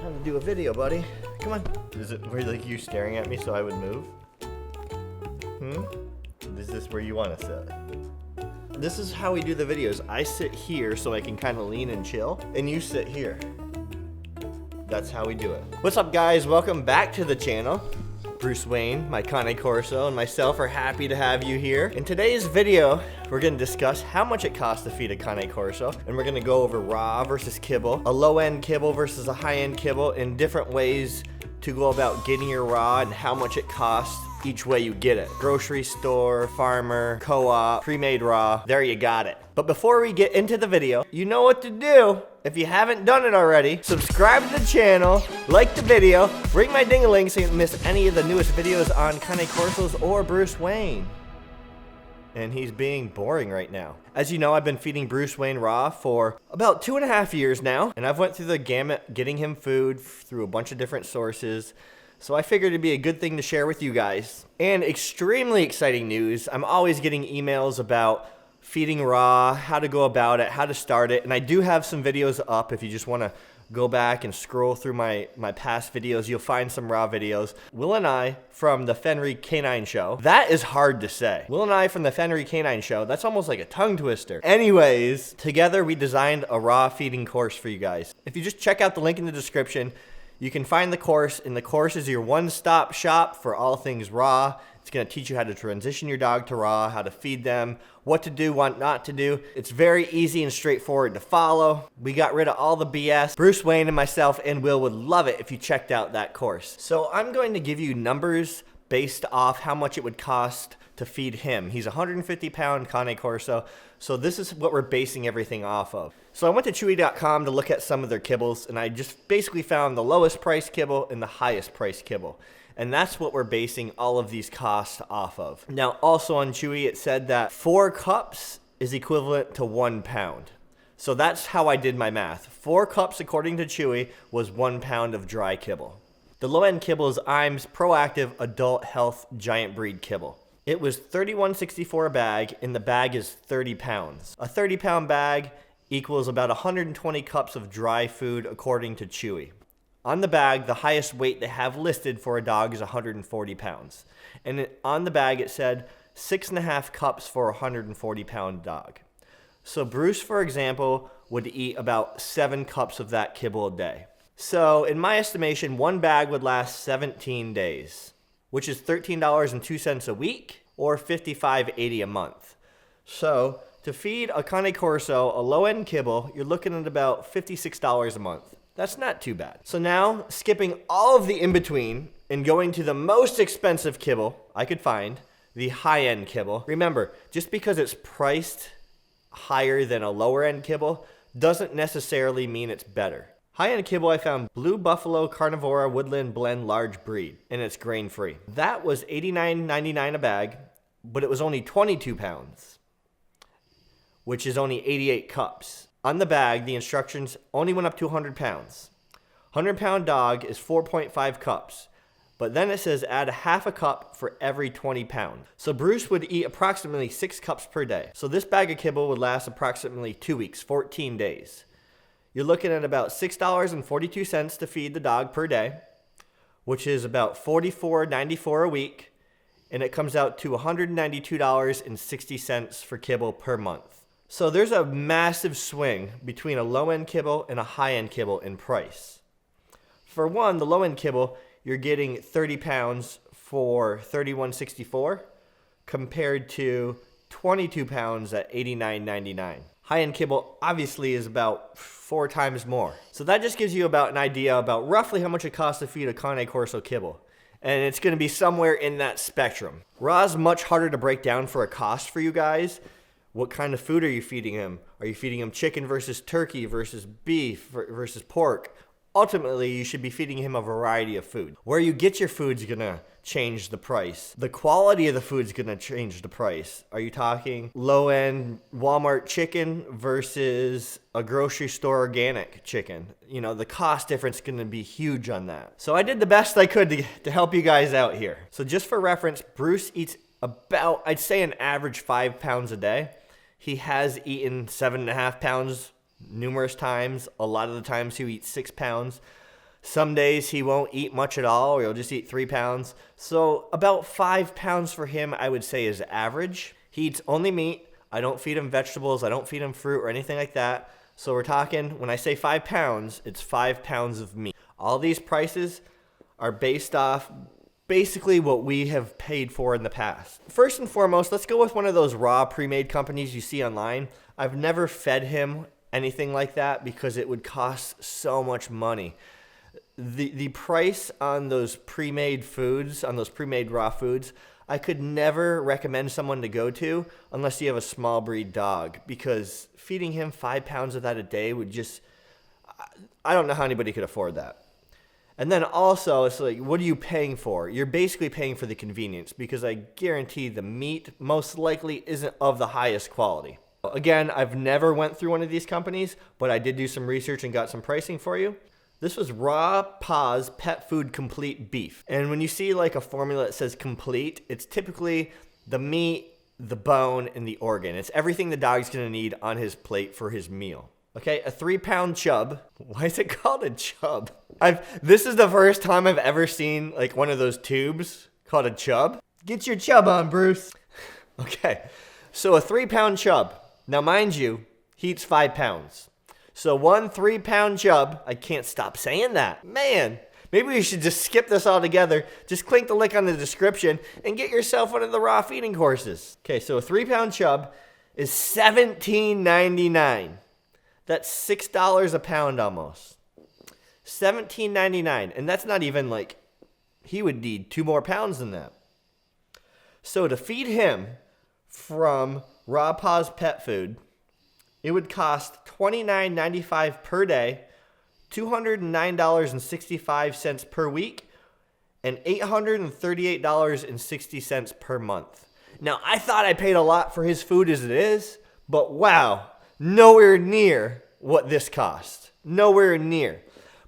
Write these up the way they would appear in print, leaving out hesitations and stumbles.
Time to do a video, buddy. Come on. Is it where like you staring at me so I would move? Is this where you want to sit? This is how we do the videos. I sit here so I can kind of lean and chill, and you sit here. That's how we do it. What's up, guys? Welcome back to the channel. Bruce Wayne, my Cane Corso, and myself are happy to have you here. In today's video, we're gonna discuss how much it costs to feed a Cane Corso, and we're gonna go over raw versus kibble, a low-end kibble versus a high-end kibble, and different ways to go about getting your raw and how much it costs each way you get it. Grocery store, farmer, co-op, pre-made raw, there you got it. But before we get into the video, you know what to do. If you haven't done it already, subscribe to the channel, like the video, ring my ding-a-ling so you don't miss any of the newest videos on Cane Corsos or Bruce Wayne. And he's being boring right now. As you know, I've been feeding Bruce Wayne raw for about 2.5 years now, and I've went through the gamut getting him food through a bunch of different sources. So I figured it'd be a good thing to share with you guys. And extremely exciting news, I'm always getting emails about feeding raw, how to go about it, how to start it. And I do have some videos up if you just want to go back and scroll through my past videos. You'll find some raw videos. Will and I from the Fenry Canine Show. That is hard to say. Will and I from the Fenry Canine Show. That's almost like a tongue twister. Anyways, together we designed a raw feeding course for you guys. If you just check out the link in the description, you can find the course, and the course is your one-stop shop for all things raw. It's going to teach you how to transition your dog to raw, how to feed them, what to do, what not to do. It's very easy and straightforward to follow. We got rid of all the BS. Bruce Wayne and myself and Will would love it if you checked out that course. So I'm going to give you numbers based off how much it would cost to feed him. He's a 150-pound Cane Corso, so this is what we're basing everything off of. So I went to Chewy.com to look at some of their kibbles, and I just basically found the lowest price kibble and the highest price kibble. And that's what we're basing all of these costs off of. Now, also on Chewy, it said that 4 cups is equivalent to 1 pound. So that's how I did my math. 4 cups, according to Chewy, was 1 pound of dry kibble. The low-end kibble is Iams Proactive Adult Health Giant Breed Kibble. It was $31.64 a bag, and the bag is 30 pounds. A 30-pound bag equals about 120 cups of dry food, according to Chewy. On the bag, the highest weight they have listed for a dog is 140 pounds. And on the bag, it said 6.5 cups for a 140-pound dog. So Bruce, for example, would eat about 7 cups of that kibble a day. So in my estimation, one bag would last 17 days, which is $13.02 a week or $55.80 a month. So to feed a Cane Corso, a low-end kibble, you're looking at about $56 a month. That's not too bad. So now, skipping all of the in-between and going to the most expensive kibble I could find, the high-end kibble. Remember, just because it's priced higher than a lower-end kibble doesn't necessarily mean it's better. High-end kibble, I found Blue Buffalo Carnivora Woodland Blend Large Breed, and it's grain-free. That was $89.99 a bag, but it was only 22 pounds, which is only 88 cups. On the bag, the instructions only went up to 100 pounds. 100-pound dog is 4.5 cups, but then it says add a half a cup for every 20 pounds. So Bruce would eat approximately 6 cups per day. So this bag of kibble would last approximately 2 weeks, 14 days. You're looking at about $6.42 to feed the dog per day, which is about $44.94 a week, and it comes out to $192.60 for kibble per month. So there's a massive swing between a low-end kibble and a high-end kibble in price. For one, the low-end kibble, you're getting 30 pounds for $31.64 compared to 22 pounds at $89.99. High-end kibble obviously is about 4 times more. So that just gives you about an idea about roughly how much it costs to feed a Cane Corso kibble. And it's going to be somewhere in that spectrum. Raw is much harder to break down for a cost for you guys. What kind of food are you feeding him? Are you feeding him chicken versus turkey versus beef versus pork? Ultimately, you should be feeding him a variety of food. Where you get your food's gonna change the price. The quality of the food's gonna change the price. Are you talking low-end Walmart chicken versus a grocery store organic chicken? You know, the cost difference is gonna be huge on that. So I did the best I could to help you guys out here. So just for reference, Bruce eats about, I'd say an average 5 pounds a day. He has eaten 7.5 pounds numerous times. A lot of the times he eats 6 pounds. Some days he won't eat much at all, or he'll just eat 3 pounds. So about 5 pounds for him, I would say, is average. He eats only meat. I don't feed him vegetables. I don't feed him fruit or anything like that. So we're talking, when I say 5 pounds, it's 5 pounds of meat. All these prices are based off basically what we have paid for in the past. First and foremost, let's go with one of those raw pre-made companies you see online. I've never fed him anything like that because it would cost so much money. The price on those pre-made foods, on those pre-made raw foods, I could never recommend someone to go to unless you have a small breed dog, because feeding him 5 pounds of that a day would just, I don't know how anybody could afford that. And then also, it's like, what are you paying for? You're basically paying for the convenience, because I guarantee the meat most likely isn't of the highest quality. Again, I've never went through one of these companies, but I did do some research and got some pricing for you. This was Raw Paws Pet Food Complete Beef. And when you see like a formula that says complete, it's typically the meat, the bone, and the organ. It's everything the dog's gonna need on his plate for his meal. Okay, a 3-pound chub. Why is it called a chub? This is the first time I've ever seen like one of those tubes called a chub. Get your chub on, Bruce. Okay, so a 3-pound chub. Now, mind you, he eats 5 pounds. So 1 3-pound chub, I can't stop saying that. Man, maybe we should just skip this all together. Just click the link on the description and get yourself one of the raw feeding courses. Okay, so a 3-pound chub is $17.99. That's $6 a pound almost. $17.99. And that's not even like, he would need 2 more pounds than that. So to feed him from Raw Paws Pet Food, it would cost $29.95 per day, $209.65 per week, and $838.60 per month. Now, I thought I paid a lot for his food as it is, but wow, nowhere near what this cost. Nowhere near.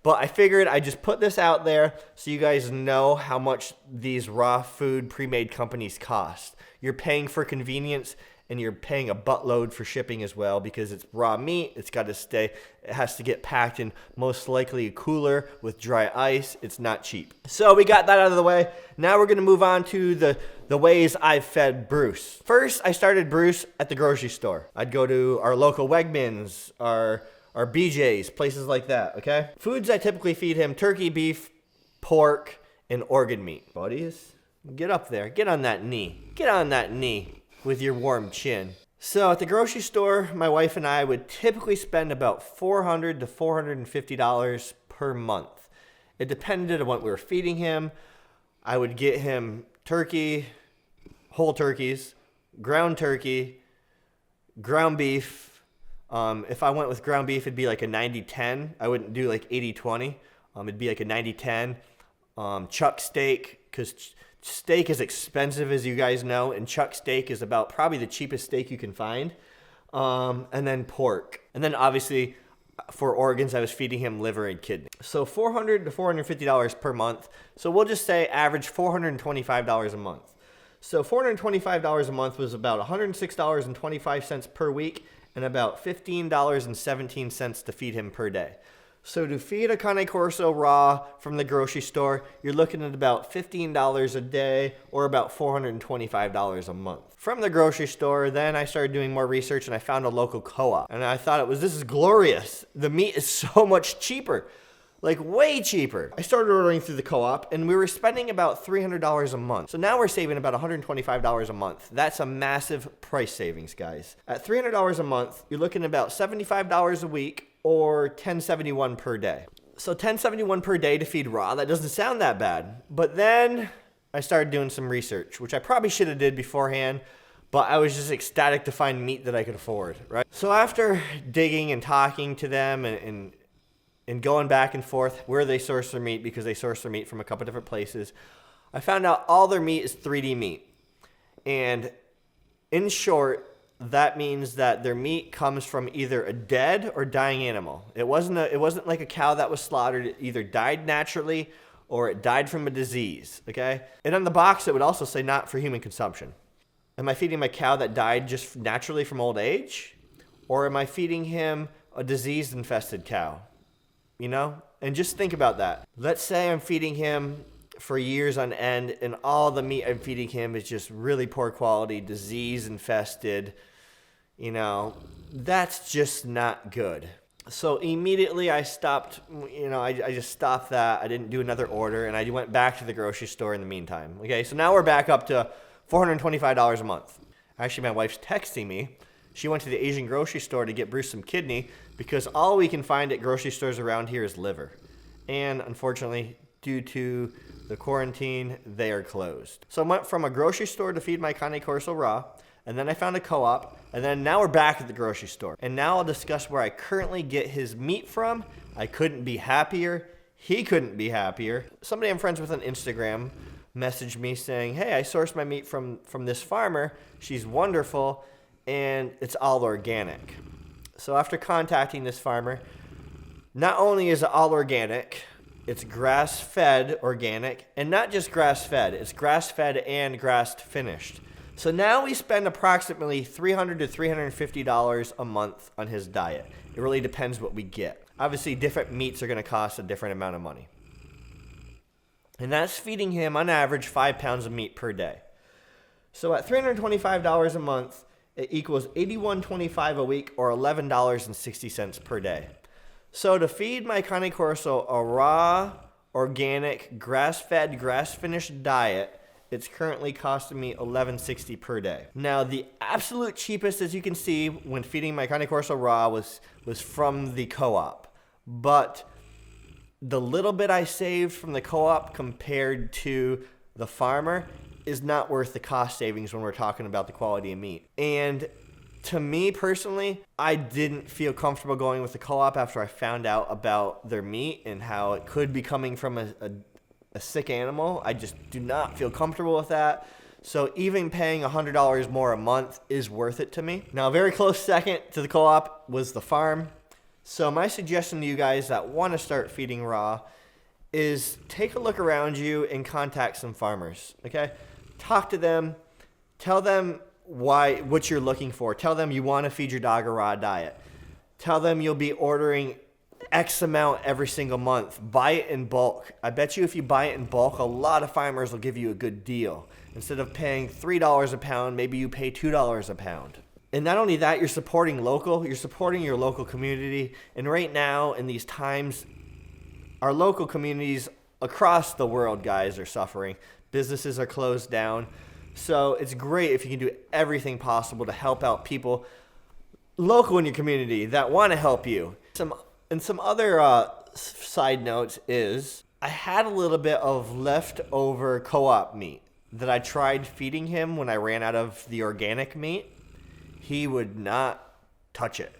But I figured I'd just put this out there so you guys know how much these raw food pre-made companies cost. You're paying for convenience, and you're paying a buttload for shipping as well, because it's raw meat. It's got to stay, it has to get packed in most likely a cooler with dry ice. It's not cheap. So we got that out of the way. Now we're going to move on to the ways I've fed Bruce. First, I started Bruce at the grocery store. I'd go to our local Wegmans, our BJ's, places like that, okay? Foods I typically feed him: turkey, beef, pork, and organ meat. Buddies, get up there. Get on that knee. Get on that knee with your warm chin. So at the grocery store, my wife and I would typically spend about $400 to $450 per month. It depended on what we were feeding him. I would get him turkey, whole turkeys, ground beef. If I went with ground beef, it'd be like a 90-10. I wouldn't do like 80-20. It'd be like a 90-10. Chuck steak, because steak is expensive, as you guys know, and chuck steak is about probably the cheapest steak you can find. And then pork. And then obviously for organs, I was feeding him liver and kidney. So $400 to $450 per month. So we'll just say average $425 a month. So $425 a month was about $106.25 per week, and about $15.17 to feed him per day. So to feed a Cane Corso raw from the grocery store, you're looking at about $15 a day, or about $425 a month. From the grocery store, then I started doing more research and I found a local co-op. And I thought this is glorious. The meat is so much cheaper. Like way cheaper. I started ordering through the co-op and we were spending about $300 a month. So now we're saving about $125 a month. That's a massive price savings, guys. At $300 a month, you're looking at about $75 a week, or $10.71 per day. So $10.71 per day to feed raw, that doesn't sound that bad. But then I started doing some research, which I probably should have did beforehand, but I was just ecstatic to find meat that I could afford, right? So after digging and talking to them and going back and forth where they source their meat, because they source their meat from a couple different places, I found out all their meat is 3D meat. And in short, that means that their meat comes from either a dead or dying animal. It wasn't like a cow that was slaughtered. It either died naturally or it died from a disease, okay? And on the box, it would also say not for human consumption. Am I feeding my cow that died just naturally from old age? Or am I feeding him a disease-infested cow? You know? And just think about that. Let's say I'm feeding him for years on end, and all the meat I'm feeding him is just really poor quality, disease infested. You know, that's just not good. So immediately I stopped, I just stopped that. I didn't do another order, and I went back to the grocery store in the meantime. Okay, so now we're back up to $425 a month. Actually, my wife's texting me. She went to the Asian grocery store to get Bruce some kidney because all we can find at grocery stores around here is liver. And unfortunately, due to the quarantine, they are closed. So I went from a grocery store to feed my Cane Corso raw, and then I found a co-op, and then now we're back at the grocery store. And now I'll discuss where I currently get his meat from. I couldn't be happier. He couldn't be happier. Somebody I'm friends with on Instagram messaged me saying, hey, I sourced my meat from this farmer. She's wonderful, and it's all organic. So after contacting this farmer, not only is it all organic, it's grass-fed organic, and not just grass-fed, it's grass-fed and grass-finished. So now we spend approximately $300 to $350 a month on his diet. It really depends what we get. Obviously, different meats are going to cost a different amount of money. And that's feeding him, on average, 5 pounds of meat per day. So at $325 a month, it equals $81.25 a week, or $11.60 per day. So to feed my Cane Corso a raw, organic, grass-fed, grass-finished diet, it's currently costing me $11.60 per day. Now, the absolute cheapest, as you can see, when feeding my Cane Corso raw was from the co-op. But the little bit I saved from the co-op compared to the farmer is not worth the cost savings when we're talking about the quality of meat. And to me personally, I didn't feel comfortable going with the co-op after I found out about their meat and how it could be coming from a sick animal. I just do not feel comfortable with that. So even paying $100 more a month is worth it to me. Now, a very close second to the co-op was the farm. So my suggestion to you guys that want to start feeding raw is take a look around you and contact some farmers, okay? Talk to them. Tell them what you're looking for. Tell them you want to feed your dog a raw diet. Tell them you'll be ordering X amount every single month. Buy it in bulk. I bet you if you buy it in bulk, a lot of farmers will give you a good deal. Instead of paying $3 a pound, maybe you pay $2 a pound. And not only that, you're supporting local. You're supporting your local community. And right now, in these times, our local communities across the world, guys, are suffering. Businesses are closed down. So it's great if you can do everything possible to help out people local in your community that want to help you. Some other side notes is I had a little bit of leftover co-op meat that I tried feeding him when I ran out of the organic meat. He would not touch it.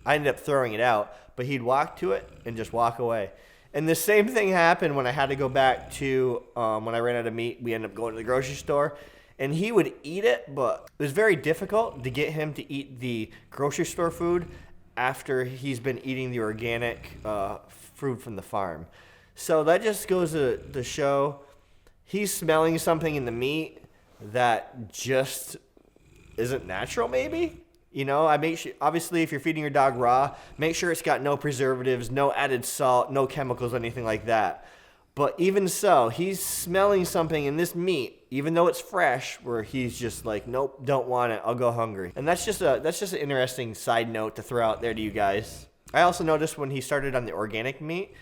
I ended up throwing it out, but he'd walk to it and just walk away. And the same thing happened when I had to go back to when I ran out of meat. We ended up going to the grocery store, and he would eat it, but it was very difficult to get him to eat the grocery store food after he's been eating the organic food from the farm. So that just goes to show he's smelling something in the meat that just isn't natural, maybe. You know, I make sure, obviously, if you're feeding your dog raw, make sure it's got no preservatives, no added salt, no chemicals, anything like that. But even so, he's smelling something in this meat, even though it's fresh, where he's just like, nope, don't want it. I'll go hungry. And that's just an interesting side note to throw out there to you guys. I also noticed when he started on the organic meat,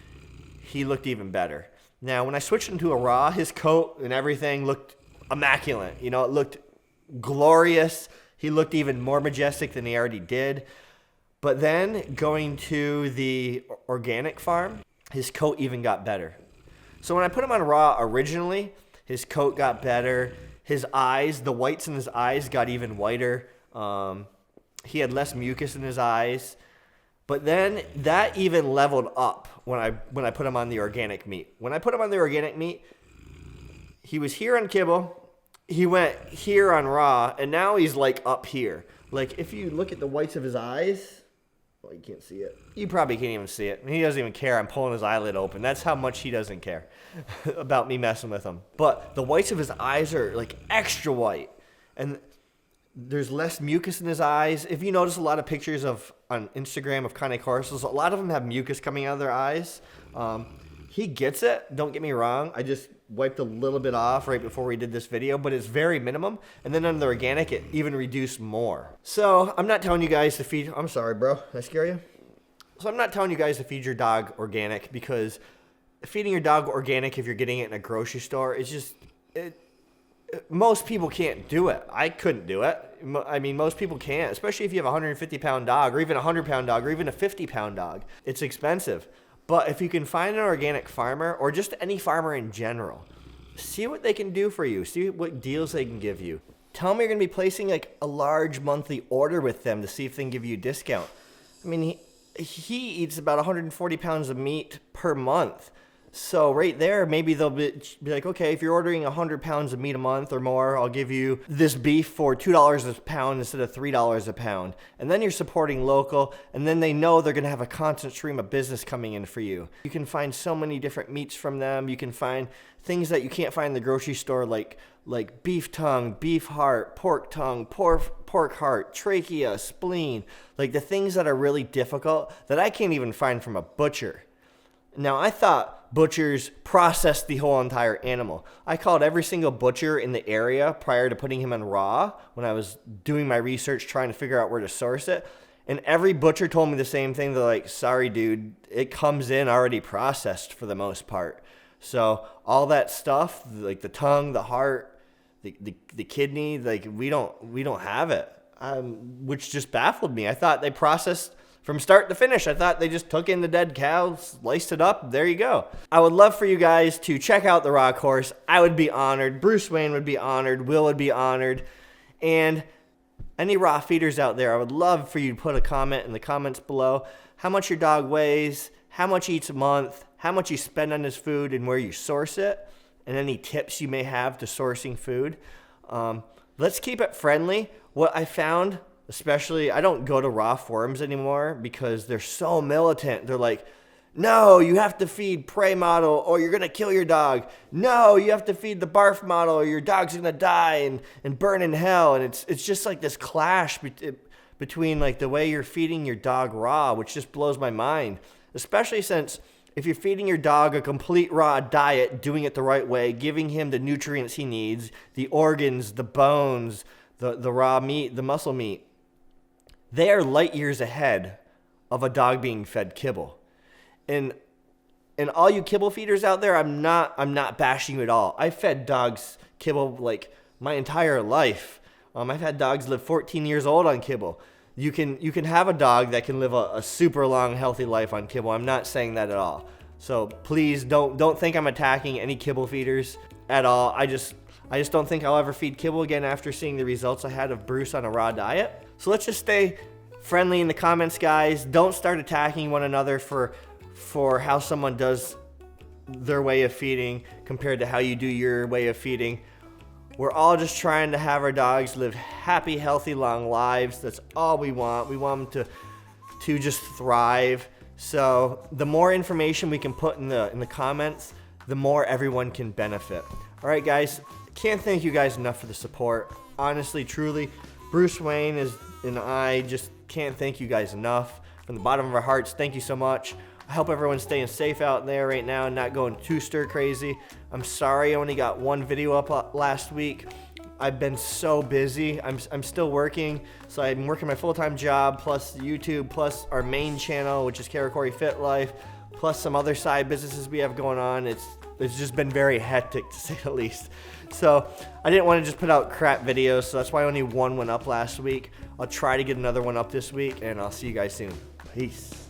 he looked even better. Now, when I switched him to a raw, his coat and everything looked immaculate. You know, it looked glorious. He looked even more majestic than he already did. But then going to the organic farm, his coat even got better. So when I put him on raw originally, his coat got better. His eyes, the whites in his eyes got even whiter. He had less mucus in his eyes. But then that even leveled up when I put him on the organic meat. When I put him on the organic meat, he was here on kibble. He went here on raw, and now he's like up here. Like if you look at the whites of his eyes, well, you can't see it. You probably can't even see it. He doesn't even care. I'm pulling his eyelid open. That's how much he doesn't care about me messing with him. But the whites of his eyes are like extra white. And There's less mucus in his eyes. If you notice a lot of pictures on Instagram of Cane Corsos, a lot of them have mucus coming out of their eyes. He gets it, don't get me wrong. I just wiped a little bit off right before we did this video, but it's very minimum. And then on the organic, it even reduced more. So I'm not telling you guys to feed, I'm sorry, bro, did I scare you? So I'm not telling you guys to feed your dog organic, because feeding your dog organic, if you're getting it in a grocery store, it's just, most people can't do it. I couldn't do it. I mean, most people can't, especially if you have a 150-pound dog, or even a 100-pound dog, or even a 50-pound dog. It's expensive. But if you can find an organic farmer, or just any farmer in general, see what they can do for you. See what deals they can give you. Tell them you're going to be placing like a large monthly order with them to see if they can give you a discount. I mean, he eats about 140 pounds of meat per month. So right there, maybe they'll be like, okay, if you're ordering 100 pounds of meat a month or more, I'll give you this beef for $2 a pound instead of $3 a pound. And then you're supporting local, and then they know they're going to have a constant stream of business coming in for you. You can find so many different meats from them. You can find things that you can't find in the grocery store, like beef tongue, beef heart, pork tongue, pork heart, trachea, spleen, like the things that are really difficult that I can't even find from a butcher. Now, I thought butchers processed the whole entire animal. I called every single butcher in the area prior to putting him on raw when I was doing my research trying to figure out where to source it. And every butcher told me the same thing. They're like, sorry, dude, it comes in already processed for the most part. So all that stuff, like the tongue, the heart, the kidney, like we don't have it, which just baffled me. I thought they processed from start to finish. I thought they just took in the dead cow, sliced it up, there you go. I would love for you guys to check out the raw course. I would be honored. Bruce Wayne would be honored. Will would be honored. And any raw feeders out there, I would love for you to put a comment in the comments below. How much your dog weighs, how much he eats a month, how much you spend on his food, and where you source it, and any tips you may have to sourcing food. Let's keep it friendly. What I found, especially, I don't go to raw forums anymore because they're so militant. They're like, no, you have to feed prey model or you're going to kill your dog. No, you have to feed the barf model or your dog's going to die and burn in hell. And it's just like this clash between like the way you're feeding your dog raw, which just blows my mind. Especially since if you're feeding your dog a complete raw diet, doing it the right way, giving him the nutrients he needs, the organs, the bones, the raw meat, the muscle meat, they are light years ahead of a dog being fed kibble. And all you kibble feeders out there, I'm not bashing you at all. I fed dogs kibble like my entire life. I've had dogs live 14 years old on kibble. You can have a dog that can live a super long, healthy life on kibble. I'm not saying that at all. So please don't think I'm attacking any kibble feeders at all. I just don't think I'll ever feed kibble again after seeing the results I had of Bruce on a raw diet. So let's just stay friendly in the comments, guys. Don't start attacking one another for how someone does their way of feeding compared to how you do your way of feeding. We're all just trying to have our dogs live happy, healthy, long lives. That's all we want. We want them to just thrive. So the more information we can put in the comments, the more everyone can benefit. All right, guys. Can't thank you guys enough for the support. Honestly, truly, Bruce Wayne and I just can't thank you guys enough. From the bottom of our hearts, thank you so much. I hope everyone's staying safe out there right now and not going too stir crazy. I'm sorry I only got one video up last week. I've been so busy. I'm still working, so I'm working my full-time job, plus YouTube, plus our main channel, which is Cane Corso Fit Life, plus some other side businesses we have going on. It's just been very hectic, to say the least. So I didn't want to just put out crap videos, so that's why only one went up last week. I'll try to get another one up this week, and I'll see you guys soon. Peace.